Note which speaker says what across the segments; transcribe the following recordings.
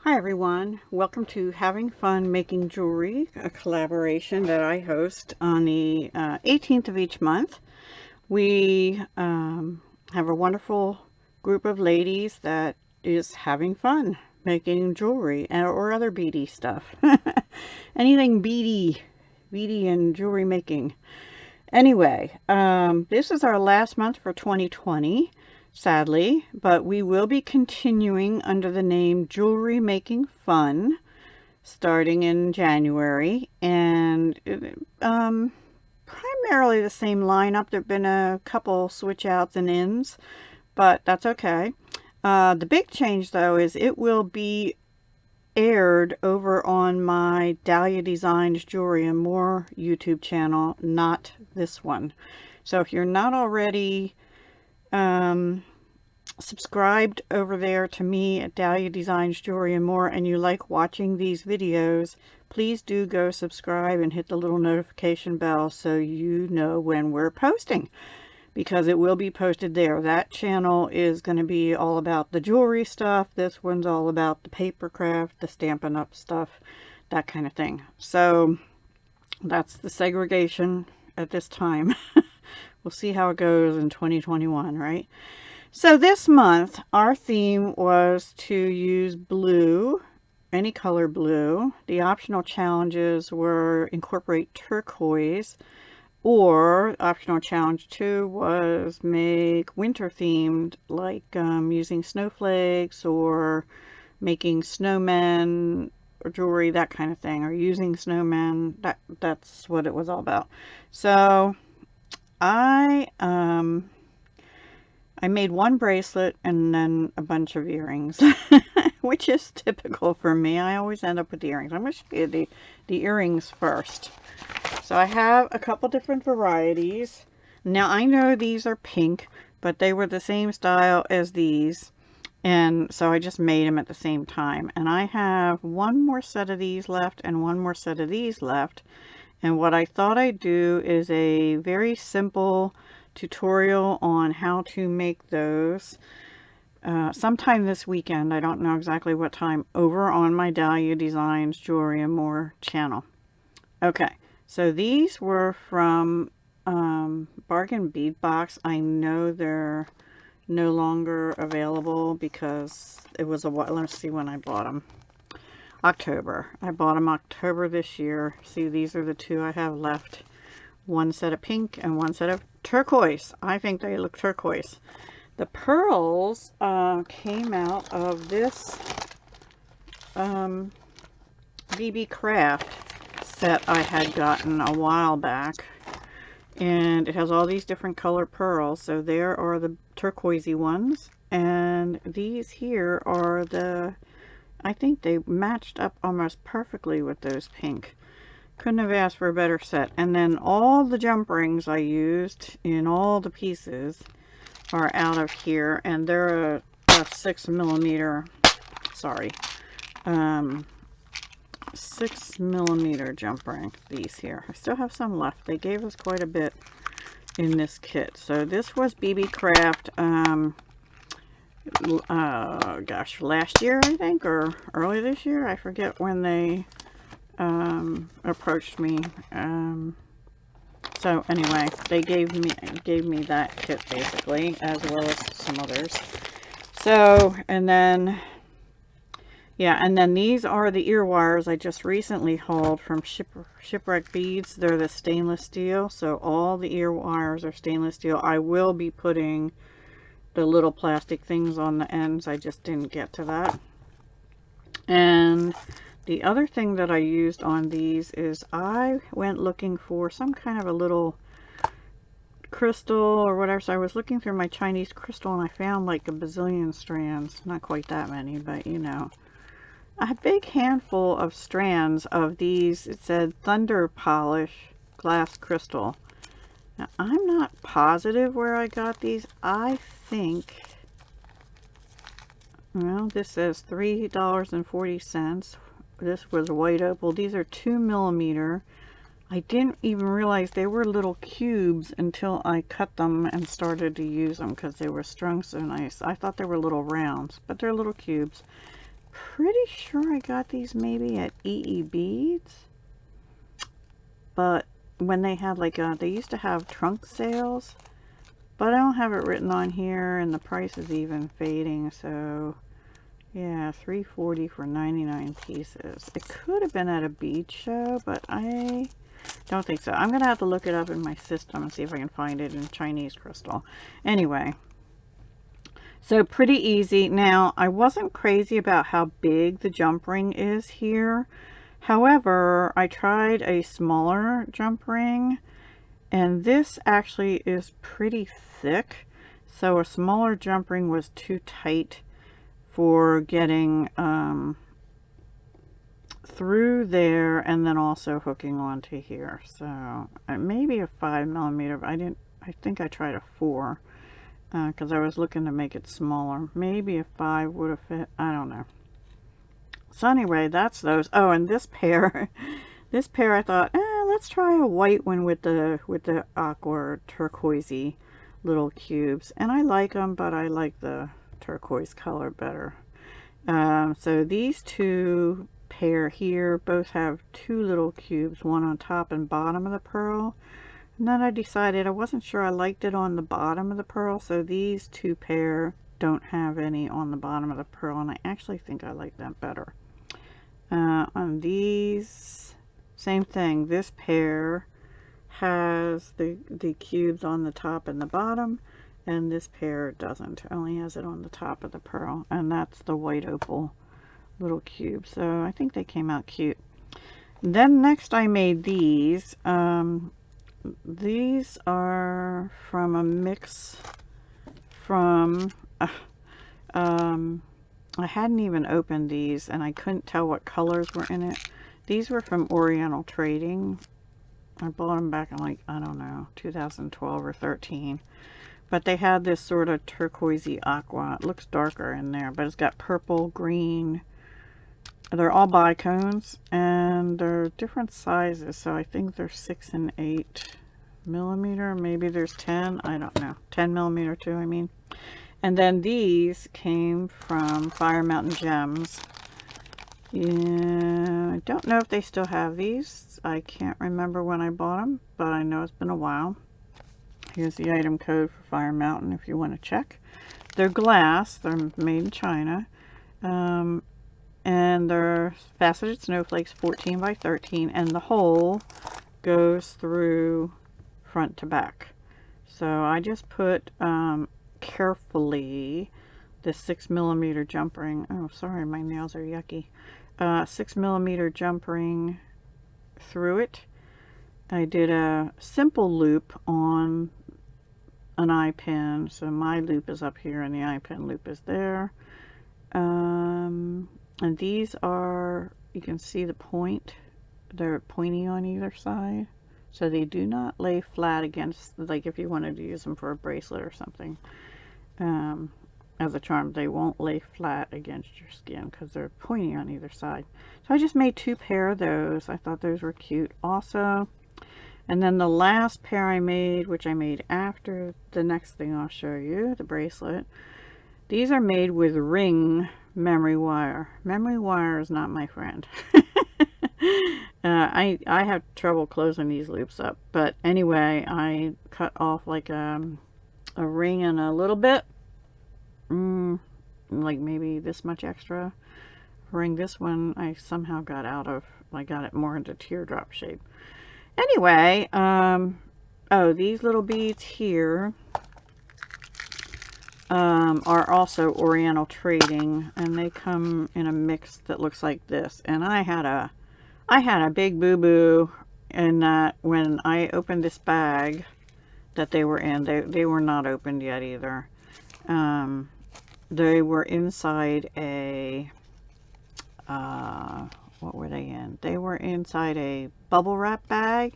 Speaker 1: Hi everyone, welcome to Having Fun Making Jewelry, a collaboration that I host on the 18th of each month. We have a wonderful group of ladies that is having fun making jewelry or other beady stuff. Anything beady and jewelry making. Anyway, this is our last month for 2020. Sadly, but we will be continuing under the name Jewelry Making Fun starting in January, and primarily the same lineup. There have been a couple switch outs and ins, but that's okay. The big change though is it will be aired over on my Dahlia Designs Jewelry and More YouTube channel, not this one. So if you're not already subscribed over there to me at Dahlia Designs Jewelry and More, and you like watching these videos, please do go subscribe and hit the little notification bell so you know when we're posting, because it will be posted there. That channel is going to be all about the jewelry stuff. This one's all about the paper craft, the Stampin' Up stuff, that kind of thing. So that's the segregation at this time. We'll see how it goes in 2021, right? So this month, our theme was to use blue, any color blue. The optional challenges were incorporate turquoise, or optional challenge 2 was make winter themed, like using snowflakes or making snowmen or jewelry, that kind of thing, or using snowmen. That's what it was all about. So I made one bracelet and then a bunch of earrings, which is typical for me. I always end up with the earrings. I'm going to show you the earrings first. So I have a couple different varieties. Now I know these are pink, but they were the same style as these, and so I just made them at the same time. And I have one more set of these left and one more set of these left. And what I thought I'd do is a very simple tutorial on how to make those sometime this weekend. I don't know exactly what time, over on my Dahlia Designs Jewelry and More channel. Okay, so these were from Bargain Bead Box. I know they're no longer available because it was a while. Let's see when I bought them. October. I bought them October this year. See, these are the two I have left. One set of pink and one set of turquoise. I think they look turquoise. The pearls came out of this BB Craft set I had gotten a while back, and it has all these different color pearls. So there are the turquoisey ones, and these here are the, I think they matched up almost perfectly with those pink. Couldn't have asked for a better set. And then all the jump rings I used in all the pieces are out of here, and they're a 6mm, sorry, 6mm jump ring, these here. I still have some left. They gave us quite a bit in this kit. So this was BB Craft, gosh, last year I think, or early this year. I forget when they approached me. So anyway, they gave me that kit basically, as well as some others. So, and then, yeah, and then these are the ear wires I just recently hauled from Shipwreck Beads. They're the stainless steel, so all the ear wires are stainless steel. I will be putting the little plastic things on the ends. I just didn't get to that. And the other thing that I used on these is I went looking for some kind of a little crystal or whatever. So I was looking through my Chinese crystal and I found like a bazillion strands. Not quite that many, but you know. A big handful of strands of these. It said Thunder Polish glass crystal. Now I'm not positive where I got these. I think, well, this says $3.40. This was white opal. These are 2mm. I didn't even realize they were little cubes until I cut them and started to use them because they were strung so nice. I thought they were little rounds, but they're little cubes. pretty sure I got these maybe at EE Beads. But when they had like they used to have trunk sales, but I don't have it written on here, and the price is even fading. So yeah, $3.40 for 99 pieces. It could have been at a bead show, but I don't think so. I'm gonna have to look it up in my system and see if I can find it in Chinese crystal. Anyway, so pretty easy. Now, I wasn't crazy about how big the jump ring is here. However, I tried a smaller jump ring, and this actually is pretty thick. So a smaller jump ring was too tight for getting through there and then also hooking onto here. So maybe a 5mm. I think I tried a 4 because I was looking to make it smaller. Maybe a 5 would have fit. I don't know. So anyway, that's those. Oh, and this pair, this pair I thought, let's try a white one with the aqua turquoisey little cubes. And I like them, but I like the turquoise color better. So these two pair here both have 2 little cubes, one on top and bottom of the pearl. And then I decided I wasn't sure I liked it on the bottom of the pearl, so these 2 pair don't have any on the bottom of the pearl, and I actually think I like that better. On these, same thing. This pair has the cubes on the top and the bottom, and this pair doesn't. It only has it on the top of the pearl, and that's the white opal little cube. So I think they came out cute. Then next I made these. These are from a mix from I hadn't even opened these, and I couldn't tell what colors were in it. These were from Oriental Trading. I bought them back in, like, I don't know, 2012 or 13. But they had this sort of turquoisey aqua. It looks darker in there, but it's got purple, green. They're all bicones, and they're different sizes. So I think they're 6 and 8mm. Maybe there's 10. I don't know. 10mm too, I mean. And then these came from Fire Mountain Gems. Yeah, I don't know if they still have these. I can't remember when I bought them, but I know it's been a while. Here's the item code for Fire Mountain if you want to check. They're glass. They're made in China. And they're faceted snowflakes, 14 by 13, and the hole goes through front to back. So I just put carefully the 6mm jump ring. Oh, sorry, my nails are yucky. 6mm jump ring through it. I did a simple loop on an eye pin, so my loop is up here and the eye pin loop is there. And these are, you can see the point, they're pointy on either side, so they do not lay flat against, like if you wanted to use them for a bracelet or something. As a charm, they won't lay flat against your skin because they're pointy on either side. So I just made 2 pair of those. I thought those were cute also. And then the last pair I made, which I made after the next thing I'll show you, the bracelet. These are made with ring memory wire. Memory wire is not my friend. I have trouble closing these loops up. But anyway, I cut off like a ring and a little bit. Like maybe this much extra ring. This one I somehow got out of, I got it more into teardrop shape. Anyway, oh, these little beads here are also Oriental Trading, and they come in a mix that looks like this. And I had a big boo-boo in that when I opened this bag that they were in, they were not opened yet either. They were inside a what were they in? They were inside a bubble wrap bag.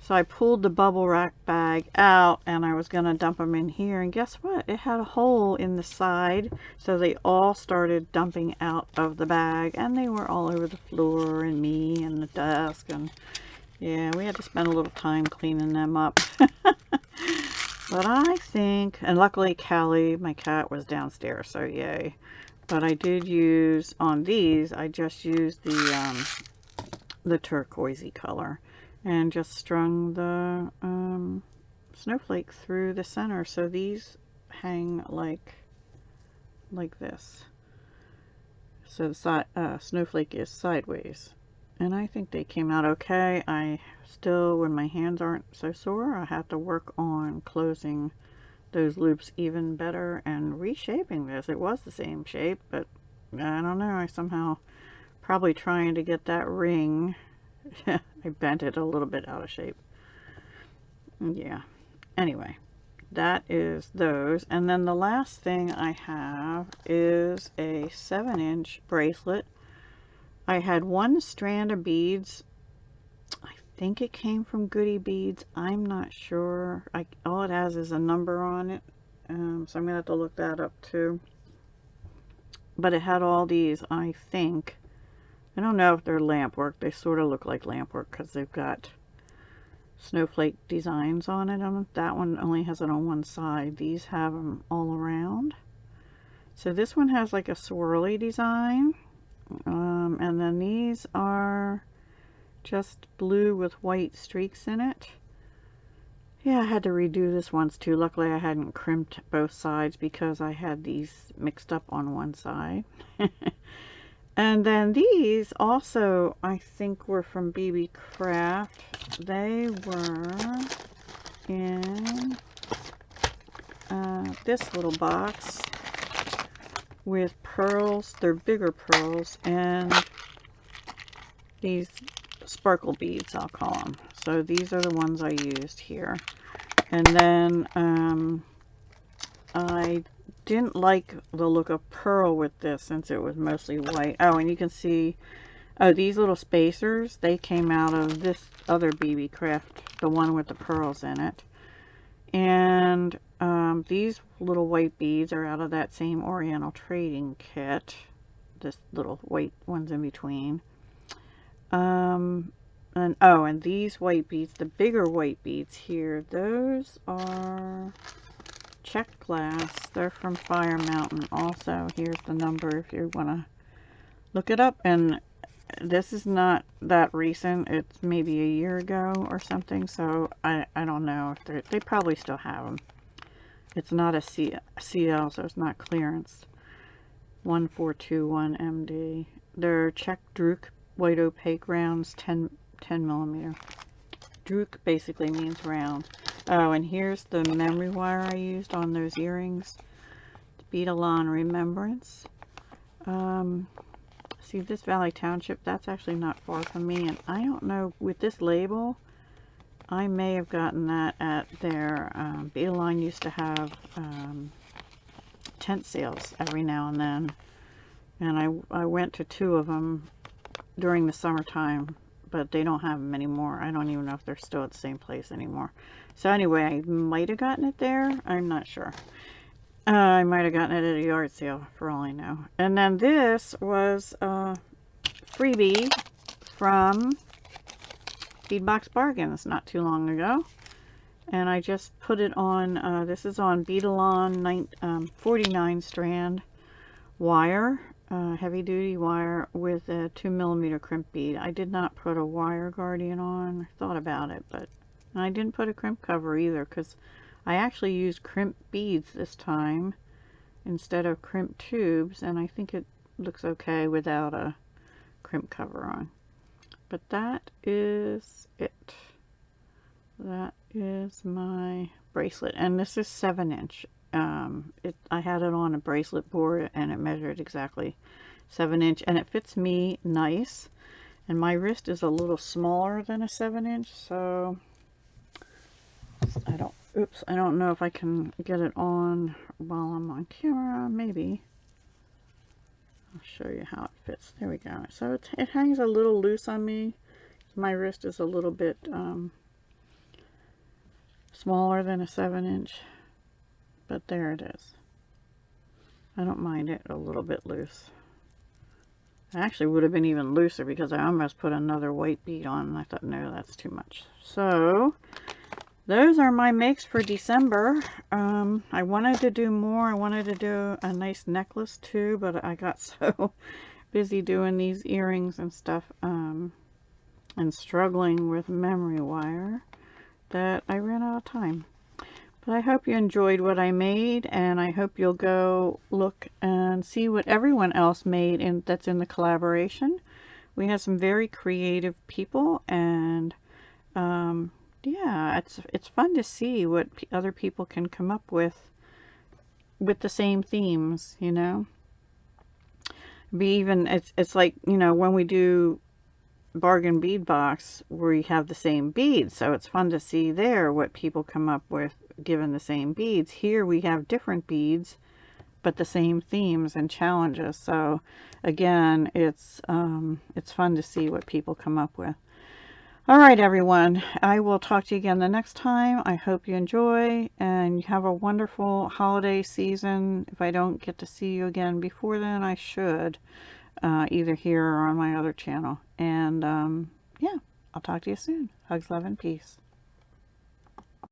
Speaker 1: So I pulled the bubble wrap bag out and I was going to dump them in here, and guess what? It had a hole in the side, so they all started dumping out of the bag, and they were all over the floor and me and the desk, and yeah, we had to spend a little time cleaning them up. But I think, and luckily Callie, my cat, was downstairs, so yay. But I did use, on these, I just used the turquoisey color and just strung the snowflake through the center. So these hang like this. So the snowflake is sideways. And I think they came out okay. I still, when my hands aren't so sore, I have to work on closing those loops even better and reshaping this. It was the same shape, but I don't know. I somehow, probably trying to get that ring, I bent it a little bit out of shape. Yeah. Anyway, that is those. And then the last thing I have is a 7-inch bracelet. I had one strand of beads. I think it came from Goody Beads. I'm not sure. All it has is a number on it. So I'm going to have to look that up too. But it had all these, I think. I don't know if they're lamp work. They sort of look like lamp work because they've got snowflake designs on it. That one only has it on one side. These have them all around. So this one has like a swirly design. And then these are just blue with white streaks in it. Yeah, I had to redo this once too. Luckily I hadn't crimped both sides because I had these mixed up on one side. And then these also, I think, were from BB Craft. They were in this little box with pearls. They're bigger pearls, and these sparkle beads, I'll call them. So these are the ones I used here. And then I didn't like the look of pearl with this since it was mostly white. Oh, and you can see, oh, these little spacers, they came out of this other BB Craft, the one with the pearls in it. And these little white beads are out of that same Oriental Trading Kit. This little white ones in between. And these white beads, the bigger white beads here, those are checked glass. They're from Fire Mountain also. Here's the number if you want to look it up. And this is not that recent. It's maybe a year ago or something. So I don't know if they probably still have them. It's not a CL, so it's not clearance. 1421 MD. They're checked Druk white opaque rounds, 10 millimeter. Druk basically means round. Oh, and here's the memory wire I used on those earrings. Beadalon Remembrance. See this Valley Township, that's actually not far from me, and I don't know, with this label, I may have gotten that at their, Beadalon used to have tent sales every now and then, and I went to 2 of them during the summertime, but they don't have them anymore. I don't even know if they're still at the same place anymore. So anyway, I might have gotten it there. I'm not sure. I might have gotten it at a yard sale for all I know. And then this was a freebie from Beadbox Bargains not too long ago. And I just put it on, this is on Beadalon 49 strand wire. Heavy duty wire with a 2 millimeter crimp bead. I did not put a wire guardian on. I thought about it, but I didn't put a crimp cover either because I actually used crimp beads this time instead of crimp tubes, and I think it looks okay without a crimp cover on. But that is it. That is my bracelet, and this is 7-inch. I had it on a bracelet board and it measured exactly 7-inch, and it fits me nice, and my wrist is a little smaller than a 7-inch, so I don't know if I can get it on while I'm on camera. Maybe I'll show you how it fits. There we go. So it hangs a little loose on me. My wrist is a little bit smaller than a 7-inch. But there it is. I don't mind it a little bit loose. It actually would have been even looser because I almost put another white bead on and I thought, no, that's too much. So those are my makes for December. I wanted to do more. I wanted to do a nice necklace too, but I got so busy doing these earrings and stuff, and struggling with memory wire, that I ran out of time. But I hope you enjoyed what I made, and I hope you'll go look and see what everyone else made that's in the collaboration. We had some very creative people, and yeah, it's fun to see what other people can come up with the same themes, you know. It's like, you know, when we do bargain bead box, we have the same beads, so it's fun to see there what people come up with given the same beads. Here we have different beads but the same themes and challenges, so again, it's fun to see what people come up with. All right, everyone, I will talk to you again the next time. I hope you enjoy and you have a wonderful holiday season. If I don't get to see you again before then, I should, either here or on my other channel. And yeah, I'll talk to you soon. Hugs, love, and peace.